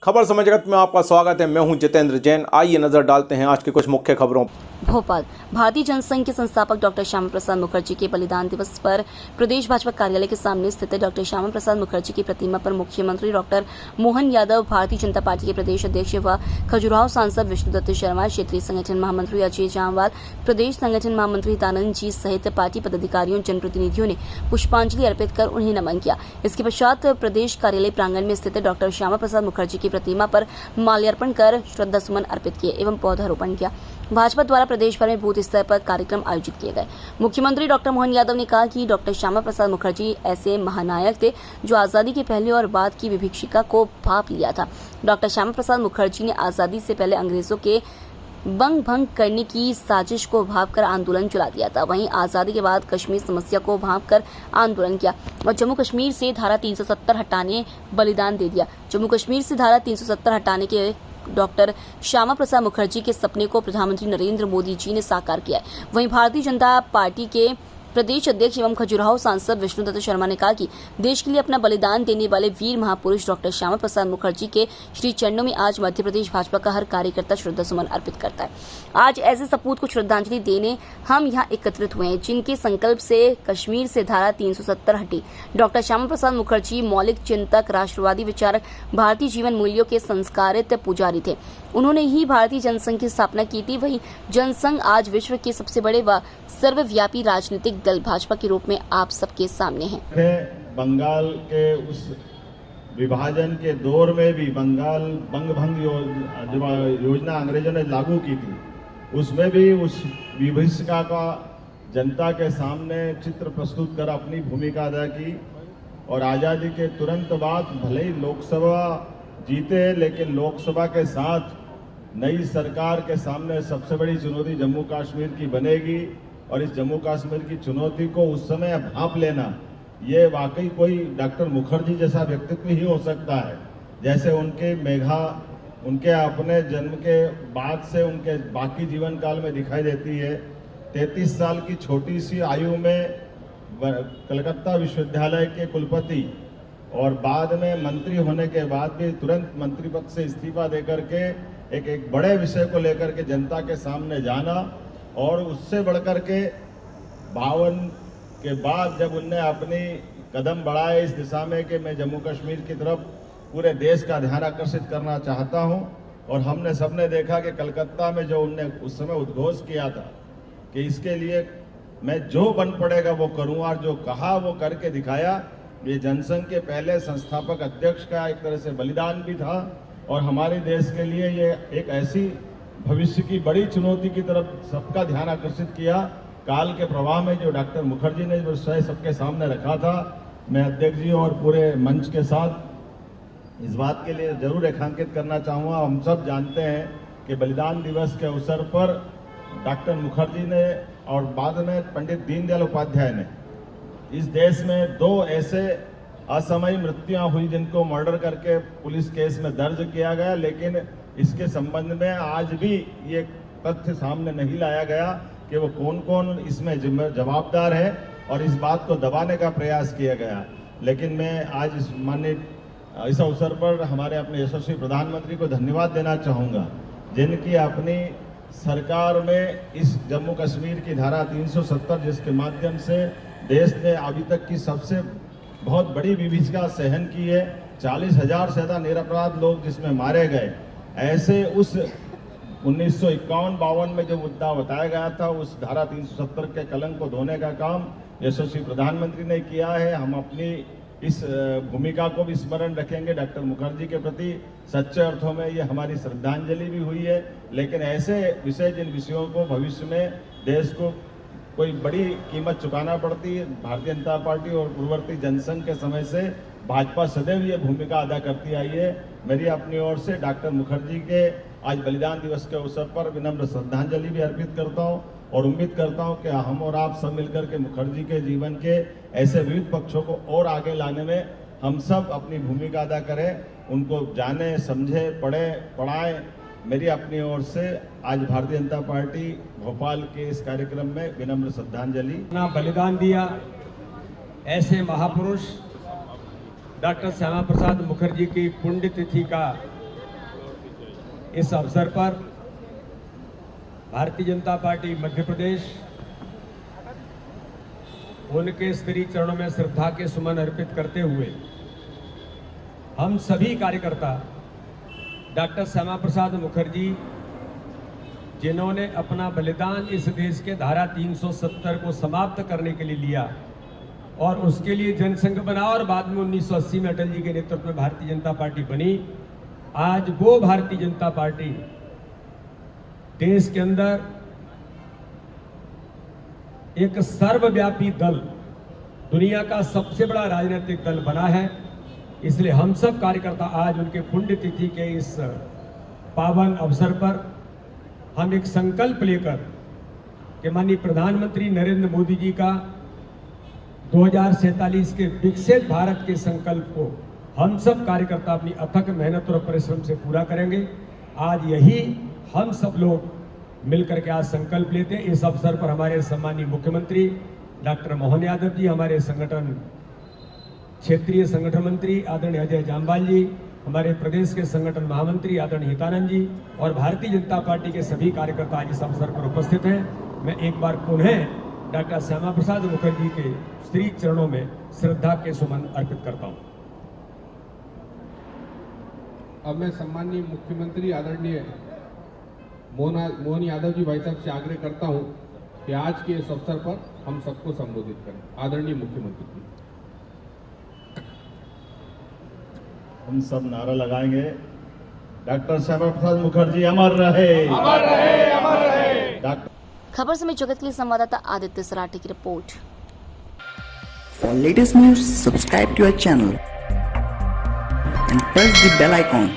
खबर समय जगत में आपका स्वागत है। मैं हूं जितेंद्र जैन। आइए नजर डालते हैं आज की कुछ मुख्य खबरों। भोपाल भारतीय जनसंघ के संस्थापक डॉक्टर श्यामा प्रसाद मुखर्जी के बलिदान दिवस पर प्रदेश भाजपा कार्यालय के सामने स्थित डॉक्टर श्यामा प्रसाद मुखर्जी की प्रतिमा पर मुख्यमंत्री डॉक्टर मोहन यादव, भारतीय जनता पार्टी के प्रदेश अध्यक्ष व खजुराहो सांसद विष्णुदत्त शर्मा, क्षेत्रीय संगठन महामंत्री अजय जामवाल, प्रदेश संगठन महामंत्री हितानंद जी सहित पार्टी पदाधिकारियों जनप्रतिनिधियों ने पुष्पांजलि अर्पित कर उन्हें नमन किया। इसके पश्चात प्रदेश कार्यालय प्रांगण में स्थित डॉक्टर श्यामा प्रसाद मुखर्जी की प्रतिमा पर माल्यार्पण कर श्रद्धा सुमन अर्पित किए एवं पौधारोपण किया। भाजपा द्वारा प्रदेश भर में बूथ स्तर पर कार्यक्रम आयोजित किए गए। मुख्यमंत्री डॉक्टर मोहन यादव ने कहा कि डॉक्टर श्यामा प्रसाद मुखर्जी ऐसे महानायक थे जो आजादी के पहले और बाद की विभीषिका को भांप लिया था। डॉक्टर श्यामा प्रसाद मुखर्जी ने आजादी से पहले अंग्रेजों के बंग भंग करने की साजिश को भांप कर आंदोलन चला दिया था। वहीं आजादी के बाद कश्मीर समस्या को भांप कर आंदोलन किया और जम्मू कश्मीर से धारा 370 हटाने बलिदान दे दिया। जम्मू कश्मीर से धारा 370 हटाने के डॉक्टर श्यामा प्रसाद मुखर्जी के सपने को प्रधानमंत्री नरेंद्र मोदी जी ने साकार किया है। वहीं भारतीय जनता पार्टी के प्रदेश अध्यक्ष एवं खजुराहो सांसद विष्णुदत्त शर्मा ने कहा कि देश के लिए अपना बलिदान देने वाले वीर महापुरुष डॉक्टर श्यामा प्रसाद मुखर्जी के श्री चरणों में आज मध्य प्रदेश भाजपा का हर कार्यकर्ता श्रद्धा सुमन अर्पित करता है। आज ऐसे सपूत को श्रद्धांजलि देने हम यहाँ एकत्रित हुए हैं जिनके संकल्प से कश्मीर से धारा 370 हटी। डॉक्टर श्यामा प्रसाद मुखर्जी मौलिक चिंतक, राष्ट्रवादी विचारक, भारतीय जीवन मूल्यों के संस्कारित पुजारी थे। उन्होंने ही भारतीय जनसंघ की स्थापना की थी। वही जनसंघ आज विश्व के सबसे बड़े व सर्वव्यापी राजनीतिक दल भाजपा के रूप में आप सबके सामने है। बंगाल के उस विभाजन के दौर में भी बंगाल बंग भंग योजना अंग्रेजों ने लागू की थी, उसमें भी उस विभीषिका का जनता के सामने चित्र प्रस्तुत कर अपनी भूमिका अदा की। और आज़ादी के तुरंत बाद भले ही लोकसभा जीते, लेकिन लोकसभा के साथ नई सरकार के सामने सबसे बड़ी चुनौती जम्मू कश्मीर की बनेगी। और इस जम्मू कश्मीर की चुनौती को उस समय भांप लेना, ये वाकई कोई डॉक्टर मुखर्जी जैसा व्यक्तित्व ही हो सकता है। जैसे उनके अपने जन्म के बाद से उनके बाकी जीवन काल में दिखाई देती है। 33 साल की छोटी सी आयु में कलकत्ता विश्वविद्यालय के कुलपति और बाद में मंत्री होने के बाद भी तुरंत मंत्री पद से इस्तीफा देकर के एक बड़े विषय को लेकर के जनता के सामने जाना। और उससे बढ़कर के 52 के बाद जब उनने अपनी कदम बढ़ाए इस दिशा में कि मैं जम्मू कश्मीर की तरफ पूरे देश का ध्यान आकर्षित करना चाहता हूं। और हमने सबने देखा कि कलकत्ता में जो उनने उस समय उद्घोष किया था कि इसके लिए मैं जो बन पड़ेगा वो करूँगा, और जो कहा वो करके दिखाया। ये जनसंघ के पहले संस्थापक अध्यक्ष का एक तरह से बलिदान भी था और हमारे देश के लिए ये एक ऐसी भविष्य की बड़ी चुनौती की तरफ सबका ध्यान आकर्षित किया। काल के प्रवाह में जो डॉक्टर मुखर्जी ने जो विषय सबके सामने रखा था, मैं अध्यक्ष जी और पूरे मंच के साथ इस बात के लिए जरूर रेखांकित करना चाहूँगा। हम सब जानते हैं कि बलिदान दिवस के अवसर पर डॉक्टर मुखर्जी ने और बाद में पंडित दीनदयाल उपाध्याय ने इस देश में 2 ऐसे असामयिक मृत्युआं हुई जिनको मर्डर करके पुलिस केस में दर्ज किया गया, लेकिन इसके संबंध में आज भी ये तथ्य सामने नहीं लाया गया कि वो कौन कौन इसमें जवाबदार है, और इस बात को दबाने का प्रयास किया गया। लेकिन मैं आज इस अवसर पर हमारे अपने यशस्वी प्रधानमंत्री को धन्यवाद देना चाहूँगा, जिनकी अपनी सरकार में इस जम्मू कश्मीर की धारा 370 जिसके माध्यम से देश ने अभी तक की सबसे बहुत बड़ी विभीषिका सहन की है। 40,000 से ज़्यादा निरपराध लोग जिसमें मारे गए। ऐसे उस 1951-52 में जो मुद्दा बताया गया था, उस धारा 370 के कलंक को धोने का काम यशस्वी प्रधानमंत्री ने किया है। हम अपनी इस भूमिका को भी स्मरण रखेंगे। डॉक्टर मुखर्जी के प्रति सच्चे अर्थों में ये हमारी श्रद्धांजलि भी हुई है। लेकिन ऐसे विषय, जिन विषयों को भविष्य में देश को कोई बड़ी कीमत चुकाना पड़ती है, भारतीय जनता पार्टी और पूर्ववर्ती जनसंघ के समय से भाजपा सदैव ये भूमिका अदा करती आई है। मेरी अपनी ओर से डॉक्टर मुखर्जी के आज बलिदान दिवस के अवसर पर विनम्र श्रद्धांजलि भी अर्पित करता हूं और उम्मीद करता हूं कि हम और आप सब मिलकर के मुखर्जी के जीवन के ऐसे विविध पक्षों को और आगे लाने में हम सब अपनी भूमिका अदा करें, उनको जाने, समझे, पढ़ाएं। मेरी अपनी ओर से आज भारतीय जनता पार्टी भोपाल के इस कार्यक्रम में विनम्र श्रद्धांजलि। अपना बलिदान दिया ऐसे महापुरुष डॉक्टर श्यामा प्रसाद मुखर्जी की पुण्यतिथि का इस अवसर पर भारतीय जनता पार्टी मध्य प्रदेश उनके श्री चरणों में श्रद्धा के सुमन अर्पित करते हुए हम सभी कार्यकर्ता डॉक्टर श्यामा प्रसाद मुखर्जी जिन्होंने अपना बलिदान इस देश के धारा 370 को समाप्त करने के लिए लिया और उसके लिए जनसंघ बना और बाद में 1980 में अटल जी के नेतृत्व में भारतीय जनता पार्टी बनी। आज वो भारतीय जनता पार्टी देश के अंदर एक सर्वव्यापी दल, दुनिया का सबसे बड़ा राजनीतिक दल बना है। इसलिए हम सब कार्यकर्ता आज उनके पुण्यतिथि के इस पावन अवसर पर हम एक संकल्प लेकर कि माननीय प्रधानमंत्री नरेंद्र मोदी जी का 2047 के विकसित भारत के संकल्प को हम सब कार्यकर्ता अपनी अथक मेहनत और परिश्रम से पूरा करेंगे। आज यही हम सब लोग मिलकर के आज संकल्प लेते हैं। इस अवसर पर हमारे सम्मानीय मुख्यमंत्री डॉक्टर मोहन यादव जी, हमारे संगठन क्षेत्रीय संगठन मंत्री आदरणीय अजय जामवाल जी, हमारे प्रदेश के संगठन महामंत्री आदरणीय हितानंद जी और भारतीय जनता पार्टी के सभी कार्यकर्ता आज इस अवसर पर उपस्थित हैं। मैं एक बार पुनः डॉक्टर श्यामा प्रसाद मुखर्जी के श्री चरणों में श्रद्धा के सुमन अर्पित करता हूं। अब मैं सम्माननीय मुख्यमंत्री आदरणीय मोहन यादव जी भाई साहब से आग्रह करता हूं कि आज के इस अवसर पर हम सबको संबोधित करें। आदरणीय मुख्यमंत्री जी, हम सब नारा लगाएंगे, डॉक्टर श्यामा प्रसाद मुखर्जी अमर रहे, अमर रहे, अमर रहे। खबर समय जगत के लिए संवाददाता आदित्य सराठी की report. For latest news, subscribe to our channel and press the bell icon.